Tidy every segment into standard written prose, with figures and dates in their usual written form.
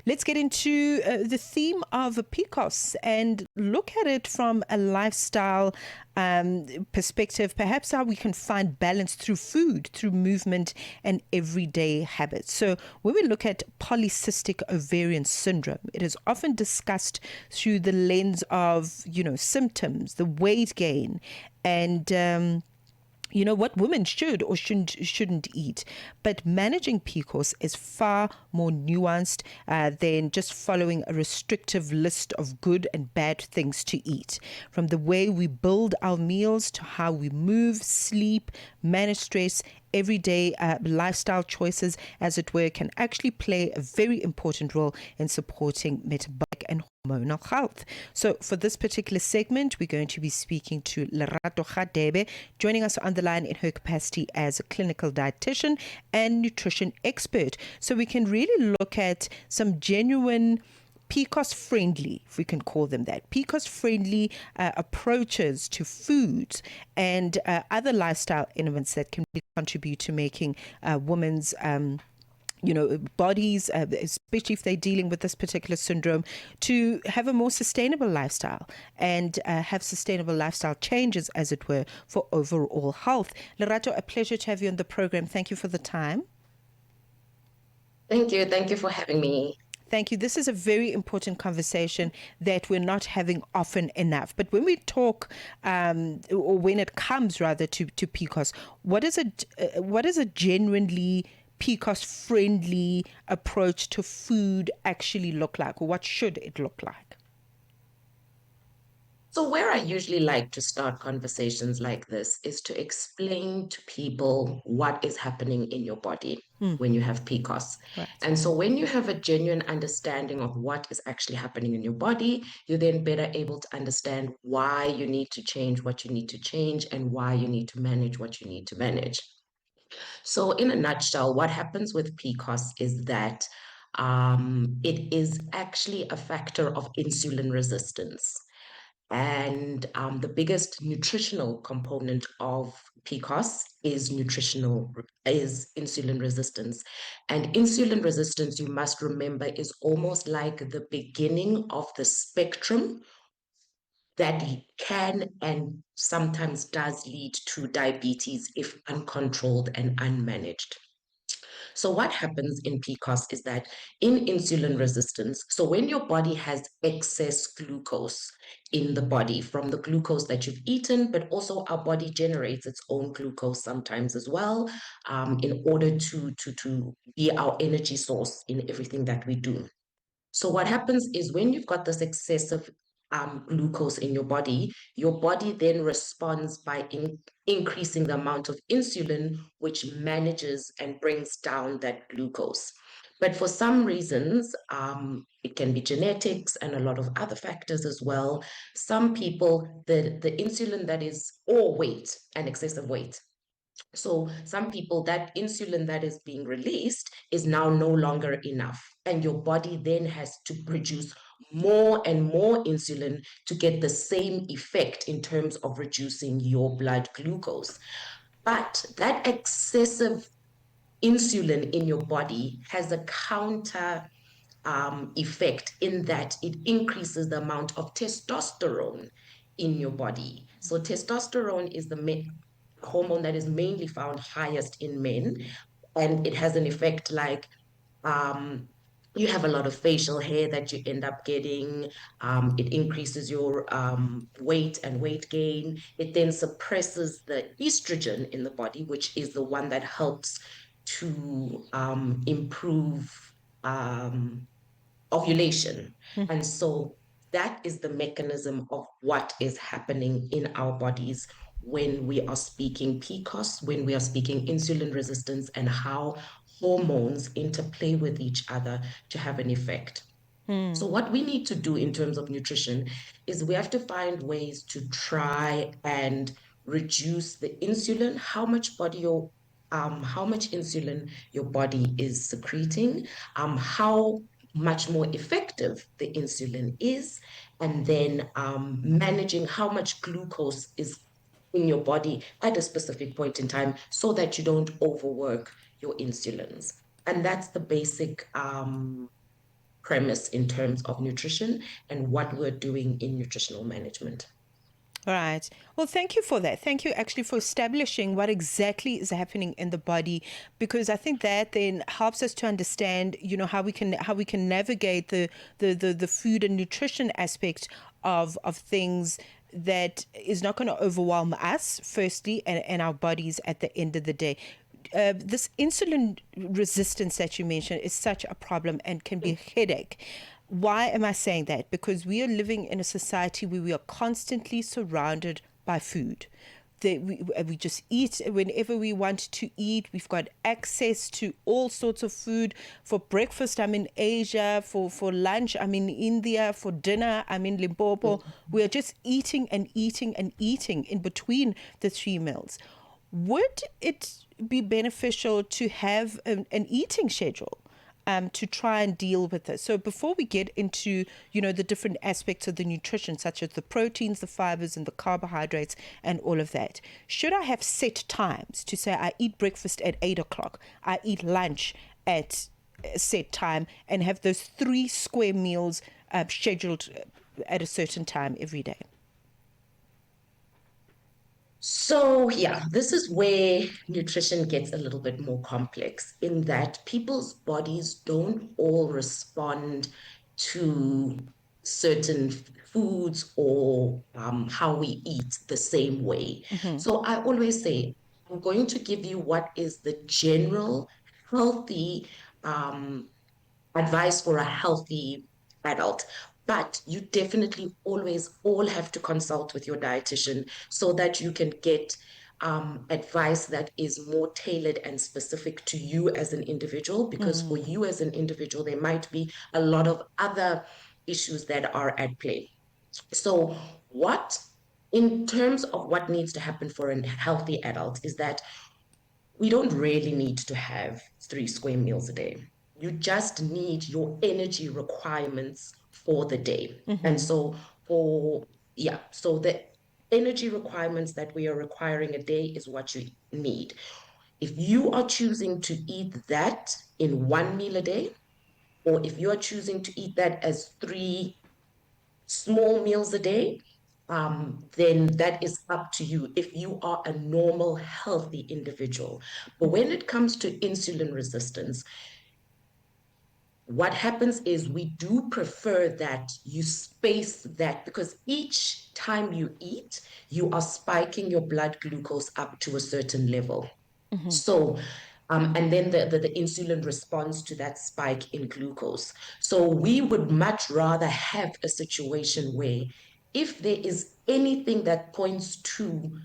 let's get into the theme of PCOS and look at it from a lifestyle perspective, perhaps how we can find balance through food, through movement and everyday habits. So when we look at polycystic ovarian syndrome, it is often discussed through the lens of, symptoms, the weight gain, and what women should or shouldn't eat. But managing PCOS is far more nuanced than just following a restrictive list of good and bad things to eat. From the way we build our meals to how we move, sleep, manage stress, everyday lifestyle choices, as it were, can actually play a very important role in supporting metabolic and hormonal health. So for this particular segment, we're going to be speaking to Lerato Khadebe, joining us on the line in her capacity as a clinical dietitian and nutrition expert. So we can really look at some genuine PCOS friendly, if we can call them that, PCOS friendly approaches to foods and other lifestyle elements that can contribute to making women's bodies, especially if they're dealing with this particular syndrome, to have a more sustainable lifestyle and have sustainable lifestyle changes, as it were, for overall health. Lerato, a pleasure to have you on the program. Thank you for the time. Thank you. Thank you for having me. Thank you. This is a very important conversation that we're not having often enough. But when we talk, or when it comes rather to PCOS, what is a genuinely PCOS-friendly approach to food actually look like, or what should it look like? So, where I usually like to start conversations like this is to explain to people what is happening in your body when you have PCOS. Right. And so, when you have a genuine understanding of what is actually happening in your body, you're then better able to understand why you need to change what you need to change and why you need to manage what you need to manage. So, in a nutshell, what happens with PCOS is that it is actually a factor of insulin resistance. And the biggest nutritional component of PCOS is insulin resistance. And insulin resistance, you must remember, is almost like the beginning of the spectrum that can and sometimes does lead to diabetes if uncontrolled and unmanaged. So, what happens in PCOS is that in insulin resistance, so when your body has excess glucose in the body from the glucose that you've eaten, but also our body generates its own glucose sometimes as well, in order to be our energy source in everything that we do. So what happens is when you've got this excessive glucose in your body then responds by increasing the amount of insulin, which manages and brings down that glucose. But for some reasons, it can be genetics and a lot of other factors as well. Some people, the insulin that is, or weight and excessive weight. So some people, that insulin that is being released is now no longer enough. And your body then has to produce more and more insulin to get the same effect in terms of reducing your blood glucose. But that excessive insulin in your body has a counter effect in that it increases the amount of testosterone in your body. So testosterone is the hormone that is mainly found highest in men, and it has an effect like um, you have a lot of facial hair that you end up getting. It increases your weight and weight gain. It then suppresses the estrogen in the body, which is the one that helps to improve ovulation. And so that is the mechanism of what is happening in our bodies when we are speaking PCOS, when we are speaking insulin resistance, and how hormones interplay with each other to have an effect. So, what we need to do in terms of nutrition is we have to find ways to try and reduce the insulin, how much insulin your body is secreting, how much more effective the insulin is, and then managing how much glucose is in your body at a specific point in time so that you don't overwork your insulins. And that's the basic premise in terms of nutrition and what we're doing in nutritional management. All right. Well, thank you for that. Thank you actually for establishing what exactly is happening in the body, because I think that then helps us to understand, how we can navigate the food and nutrition aspect of things that is not going to overwhelm us firstly and our bodies at the end of the day. This insulin resistance that you mentioned is such a problem and can be a headache. Why am I saying that? Because we are living in a society where we are constantly surrounded by food. We just eat whenever we want to eat. We've got access to all sorts of food. For breakfast, I'm in Asia. For lunch, I'm in India. For dinner, I'm in Limpopo. We're just eating and eating and eating in between the three meals. Would it be beneficial to have an eating schedule to try and deal with this? So before we get into, the different aspects of the nutrition, such as the proteins, the fibers, and the carbohydrates, and all of that, should I have set times to say I eat breakfast at 8:00, I eat lunch at a set time, and have those 3 square meals scheduled at a certain time every day? So, yeah, this is where nutrition gets a little bit more complex in that people's bodies don't all respond to certain foods or how we eat the same way. Mm-hmm. So, I always say, I'm going to give you what is the general healthy advice for a healthy adult. But you definitely always all have to consult with your dietitian so that you can get advice that is more tailored and specific to you as an individual. Because for you as an individual, there might be a lot of other issues that are at play. So, in terms of what needs to happen for a healthy adult, is that we don't really need to have 3 square meals a day. You just need your energy requirements for the day. And Mm-hmm. so so the energy requirements that we are requiring a day is what you need. If you are choosing to eat that in one meal a day, or if you are choosing to eat that as 3 small meals a day, then that is up to you if you are a normal, healthy individual. But when it comes to insulin resistance, what happens is we do prefer that you space that because each time you eat, you are spiking your blood glucose up to a certain level. Mm-hmm. So, and then the insulin responds to that spike in glucose. So we would much rather have a situation where if there is anything that points to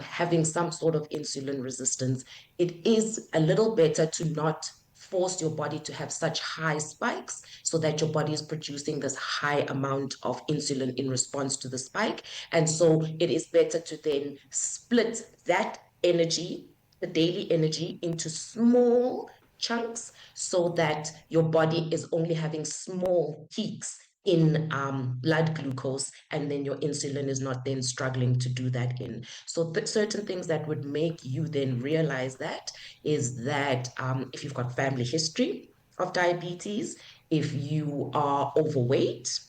having some sort of insulin resistance, it is a little better to not force your body to have such high spikes so that your body is producing this high amount of insulin in response to the spike. And so it is better to then split that energy, the daily energy, into small chunks so that your body is only having small peaks in blood glucose, and then your insulin is not then struggling to do that in. So certain things that would make you then realize that is that if you've got family history of diabetes, if you are overweight,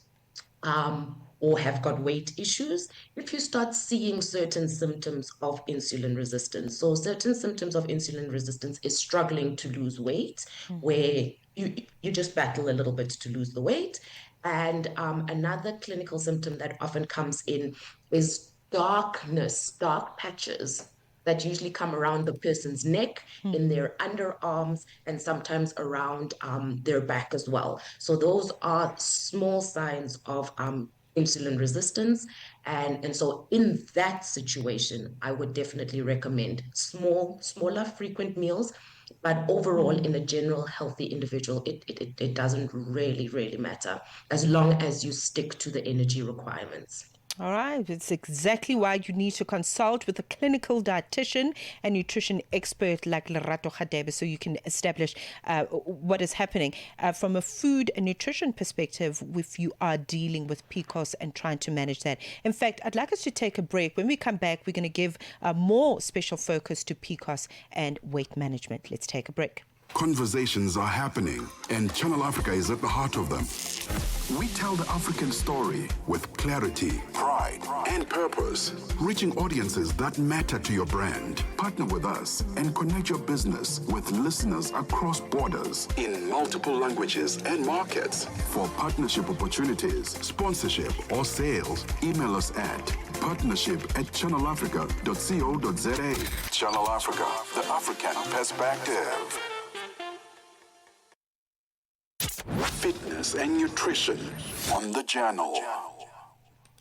or have got weight issues, if you start seeing certain symptoms of insulin resistance. So, certain symptoms of insulin resistance is struggling to lose weight, where you just battle a little bit to lose the weight. And another clinical symptom that often comes in is darkness, dark patches that usually come around the person's neck, in their underarms, and sometimes around their back as well. So those are small signs of insulin resistance. And so in that situation, I would definitely recommend smaller, frequent meals. But overall, in a general healthy individual, it doesn't really, really matter as long as you stick to the energy requirements. All right, it's exactly why you need to consult with a clinical dietitian and nutrition expert like Lerato Khadebe so you can establish what is happening from a food and nutrition perspective if you are dealing with PCOS and trying to manage that. In fact, I'd like us to take a break. When we come back, we're going to give more special focus to PCOS and weight management. Let's take a break. Conversations are happening, and Channel Africa is at the heart of them. We tell the African story with clarity, pride, and purpose, reaching audiences that matter to your brand. Partner with us and connect your business with listeners across borders in multiple languages and markets. For partnership opportunities, sponsorship, or sales, email us at partnership@channelafrica.co.za. Channel Africa, the African perspective. Fitness and nutrition on the Journal.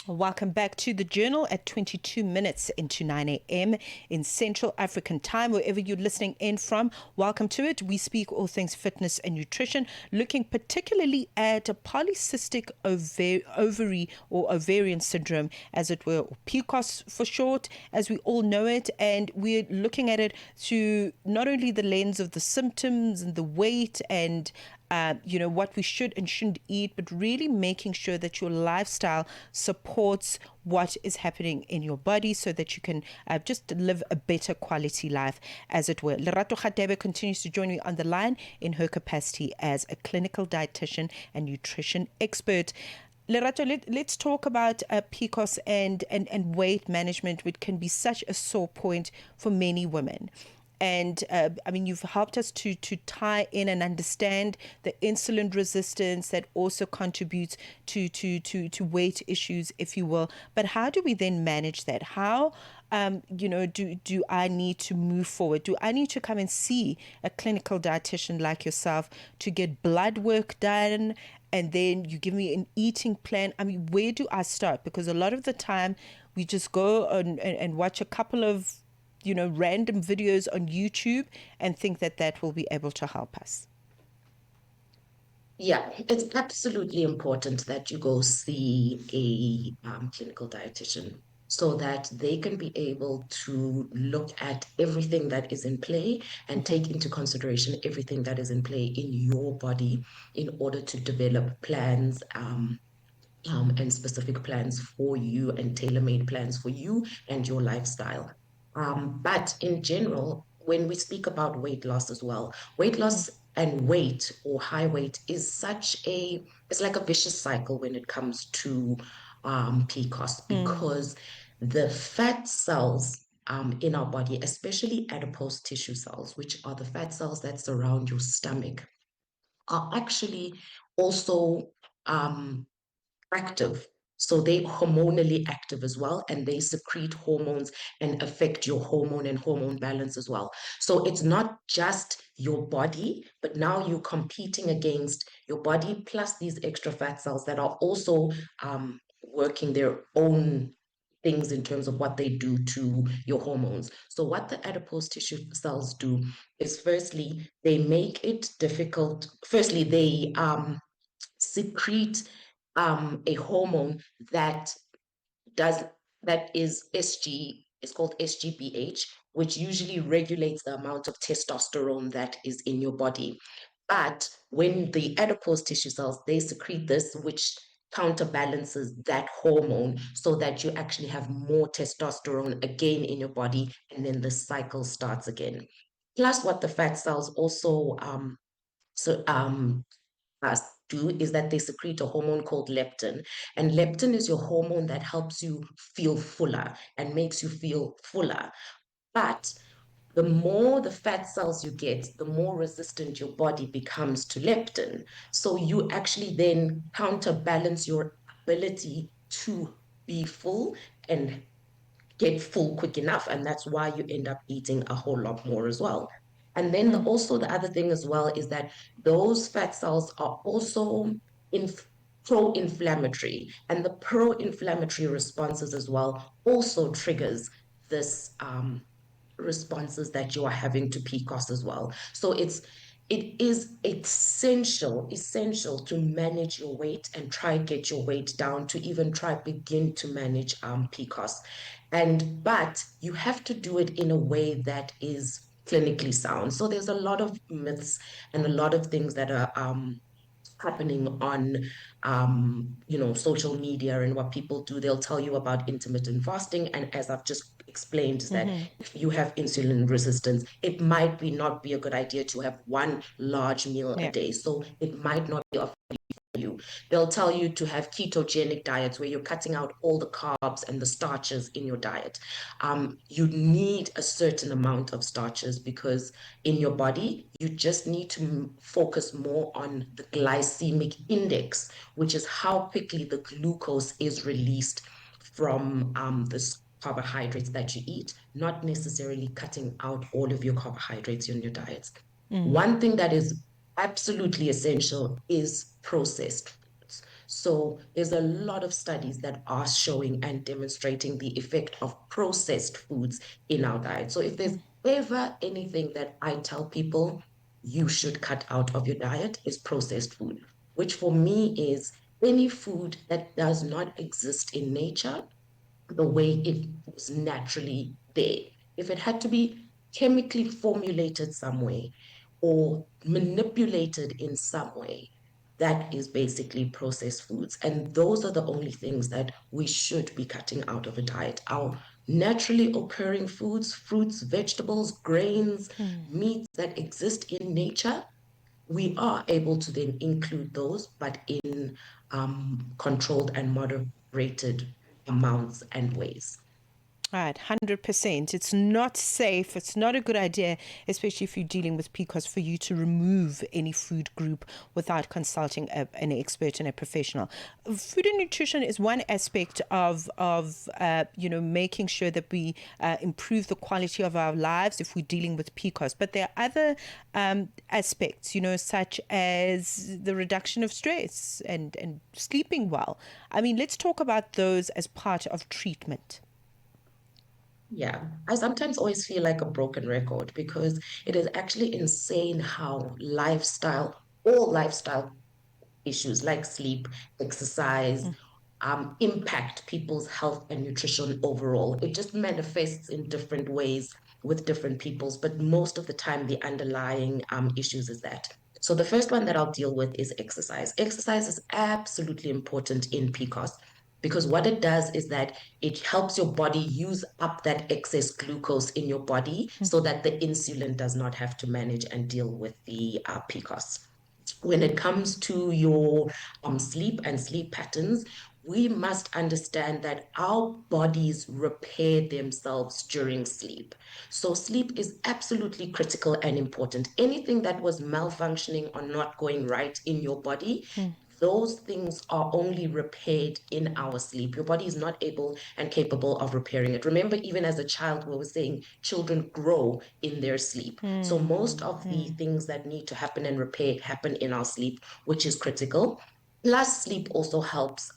Welcome back to the Journal at 22 minutes into 9 a.m. in Central African time. Wherever you're listening in from, welcome to it. We speak all things fitness and nutrition, looking particularly at a polycystic ovary or ovarian syndrome, as it were, or PCOS for short, as we all know it. And we're looking at it through not only the lens of the symptoms and the weight and what we should and shouldn't eat, but really making sure that your lifestyle supports what is happening in your body so that you can just live a better quality life, as it were. Lerato Khadebe continues to join me on the line in her capacity as a clinical dietitian and nutrition expert. Lerato, let's talk about PCOS and weight management, which can be such a sore point for many women. And you've helped us to tie in and understand the insulin resistance that also contributes to weight issues, if you will. But how do we then manage that? How, do I need to move forward? Do I need to come and see a clinical dietitian like yourself to get blood work done? And then you give me an eating plan. Where do I start? Because a lot of the time we just go and watch a couple of random videos on YouTube and think that will be able to help us. Yeah, it's absolutely important that you go see a clinical dietitian so that they can be able to look at everything that is in play and take into consideration everything that is in play in your body in order to develop plans and specific plans for you and tailor-made plans for you and your lifestyle. But in general, when we speak about weight loss as well, weight loss and weight or high weight is it's like a vicious cycle when it comes to PCOS because the fat cells in our body, especially adipose tissue cells, which are the fat cells that surround your stomach, are actually also active. So they hormonally active as well, and they secrete hormones and affect your hormone and hormone balance as well. So it's not just your body, but now you're competing against your body plus these extra fat cells that are also working their own things in terms of what they do to your hormones. So what the adipose tissue cells do is firstly, they make it difficult. Firstly, they secrete a hormone that does that is SG is called SGBH, which usually regulates the amount of testosterone that is in your body. But when the adipose tissue cells, they secrete this, which counterbalances that hormone so that you actually have more testosterone again in your body, and then the cycle starts again. Plus, what the fat cells also so do is that they secrete a hormone called leptin. And leptin is your hormone that helps you feel fuller and makes you feel fuller. But the more the fat cells you get, the more resistant your body becomes to leptin. So you actually then counterbalance your ability to be full and get full quick enough. And that's why you end up eating a whole lot more as well. And then also the other thing as well is that those fat cells are also pro-inflammatory, and the pro-inflammatory responses as well also triggers this responses that you are having to PCOS as well. So it is essential to manage your weight and try get your weight down to even try begin to manage PCOS. But you have to do it in a way that is clinically sound. So there's a lot of myths and a lot of things that are happening on social media and what people do. They'll tell you about intermittent fasting, and as I've just explained, is that if you have insulin resistance, it might be not be a good idea to have one large meal a Yeah. day. So it might not be of you. They'll tell you to have ketogenic diets where you're cutting out all the carbs and the starches in your diet. You need a certain amount of starches because in your body, you just need to focus more on the glycemic index, which is how quickly the glucose is released from the carbohydrates that you eat, not necessarily cutting out all of your carbohydrates in your diets. One thing that is absolutely essential is processed foods. So there's a lot of studies that are showing and demonstrating the effect of processed foods in our diet. So if there's ever anything that I tell people you should cut out of your diet is processed food, which for me is any food that does not exist in nature the way it was naturally there. If it had to be chemically formulated some way or manipulated in some way, that is basically processed foods. And those are the only things that we should be cutting out of a diet. Our naturally occurring foods, fruits, vegetables, grains, meats that exist in nature, we are able to then include those, but in controlled and moderated amounts and ways. Right, 100%. It's not safe. It's not a good idea, especially if you're dealing with PCOS, for you to remove any food group without consulting an expert and a professional. Food and nutrition is one aspect of making sure that we improve the quality of our lives if we're dealing with PCOS. But there are other aspects, such as the reduction of stress and sleeping well. I mean, let's talk about those as part of treatment. Yeah, I sometimes always feel like a broken record because it is actually insane how all lifestyle issues like sleep, exercise, impact people's health and nutrition overall. It just manifests in different ways with different peoples, but most of the time the underlying issues is that. So the first one that I'll deal with is exercise. Exercise is absolutely important in PCOS because what it does is that it helps your body use up that excess glucose in your body so that the insulin does not have to manage and deal with the PCOS. When it comes to your sleep and sleep patterns, we must understand that our bodies repair themselves during sleep. So, sleep is absolutely critical and important. Anything that was malfunctioning or not going right in your body, those things are only repaired in our sleep. Your body is not able and capable of repairing it. Remember, even as a child, we were saying children grow in their sleep. So most of the things that need to happen and repair happen in our sleep, which is critical. Plus, sleep also helps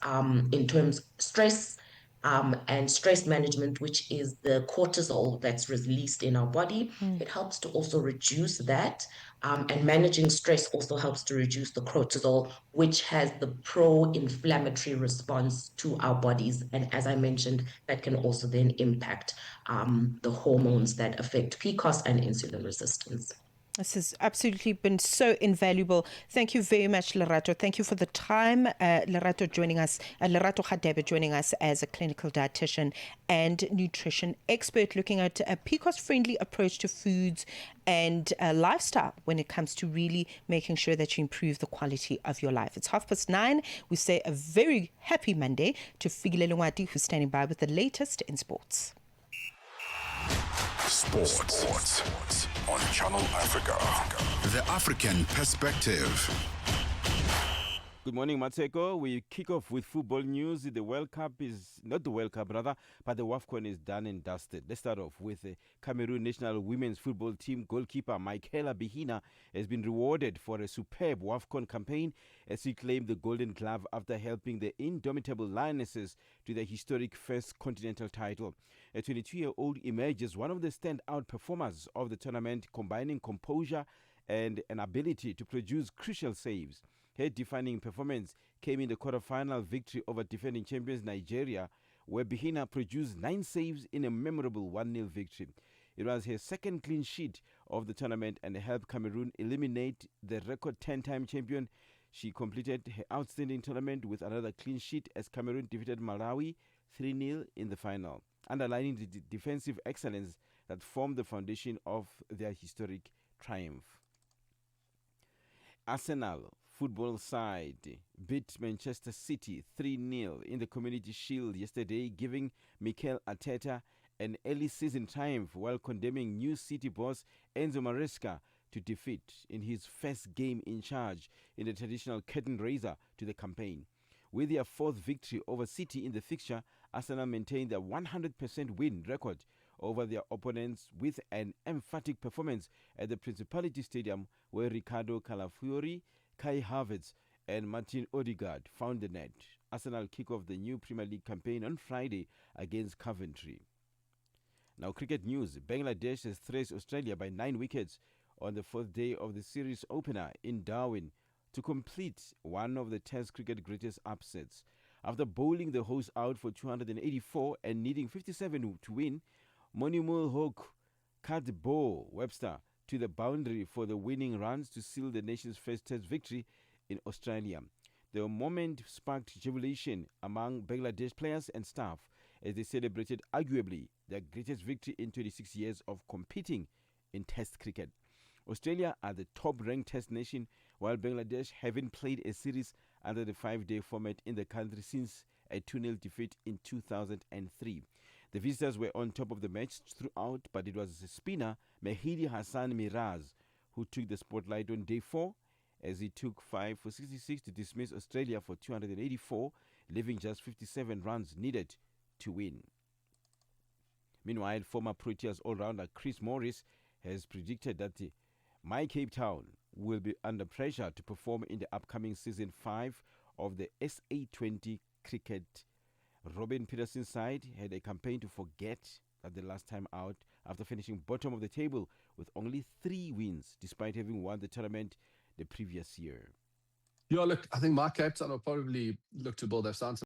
in terms of stress and stress management, which is the cortisol that's released in our body. It helps to also reduce that. And managing stress also helps to reduce the cortisol, which has the pro-inflammatory response to our bodies. And as I mentioned, that can also then impact the hormones that affect PCOS and insulin resistance. This has absolutely been so invaluable. Thank you very much, Lerato. Thank you for the time. Lerato Khadebe joining us as a clinical dietitian and nutrition expert, looking at a PCOS-friendly approach to foods and lifestyle when it comes to really making sure that you improve the quality of your life. It's 9:30. We say a very happy Monday to Figile Lungwati, who's standing by with the latest in sports. Sports on Channel Africa. The African perspective. Good morning, Mateko. We kick off with football news. The World Cup is not the World Cup, rather, but the WAFCON is done and dusted. Let's start off with the Cameroon national women's football team goalkeeper Michaela Bihina has been rewarded for a superb WAFCON campaign as she claimed the Golden Glove after helping the indomitable Lionesses to the historic first continental title. A 22-year-old emerges one of the standout performers of the tournament, combining composure and an ability to produce crucial saves. Her defining performance came in the quarter-final victory over defending champions Nigeria, where Bihina produced 9 saves in a memorable 1-0 victory. It was her second clean sheet of the tournament and helped Cameroon eliminate the record 10-time champion. She completed her outstanding tournament with another clean sheet as Cameroon defeated Malawi 3-0 in the final, underlining the defensive excellence that formed the foundation of their historic triumph. Arsenal football side beat Manchester City 3-0 in the Community Shield yesterday, giving Mikel Arteta an early season triumph while condemning new City boss Enzo Maresca to defeat in his first game in charge in the traditional curtain raiser to the campaign. With their fourth victory over City in the fixture, Arsenal maintained their 100% win record over their opponents with an emphatic performance at the Principality Stadium, where Ricardo Calafiori, Kai Havertz and Martin Odegaard found the net. Arsenal kick off the new Premier League campaign on Friday against Coventry. Now, cricket news. Bangladesh has thrashed Australia by 9 wickets on the fourth day of the series opener in Darwin to complete one of the Test cricket greatest upsets. After bowling the hosts out for 284 and needing 57 to win, Monimul Hawk cut Bo Webster to the boundary for the winning runs to seal the nation's first Test victory in Australia. The moment sparked jubilation among Bangladesh players and staff as they celebrated arguably their greatest victory in 26 years of competing in Test cricket. Australia are the top-ranked Test nation, while Bangladesh haven't played a series under the 5-day format in the country since a 2-0 defeat in 2003. The visitors were on top of the match throughout, but it was spinner Mehdi Hassan Miraz who took the spotlight on day 4 as he took 5 for 66 to dismiss Australia for 284, leaving just 57 runs needed to win. Meanwhile, former Proteas all-rounder Chris Morris has predicted that My Cape Town will be under pressure to perform in the upcoming season 5 of the SA20 cricket. Robin Peterson's side had a campaign to forget at the last time out after finishing bottom of the table with only 3 wins, despite having won the tournament the previous year. Yeah, look, I think my Cape Town will probably look to build their stance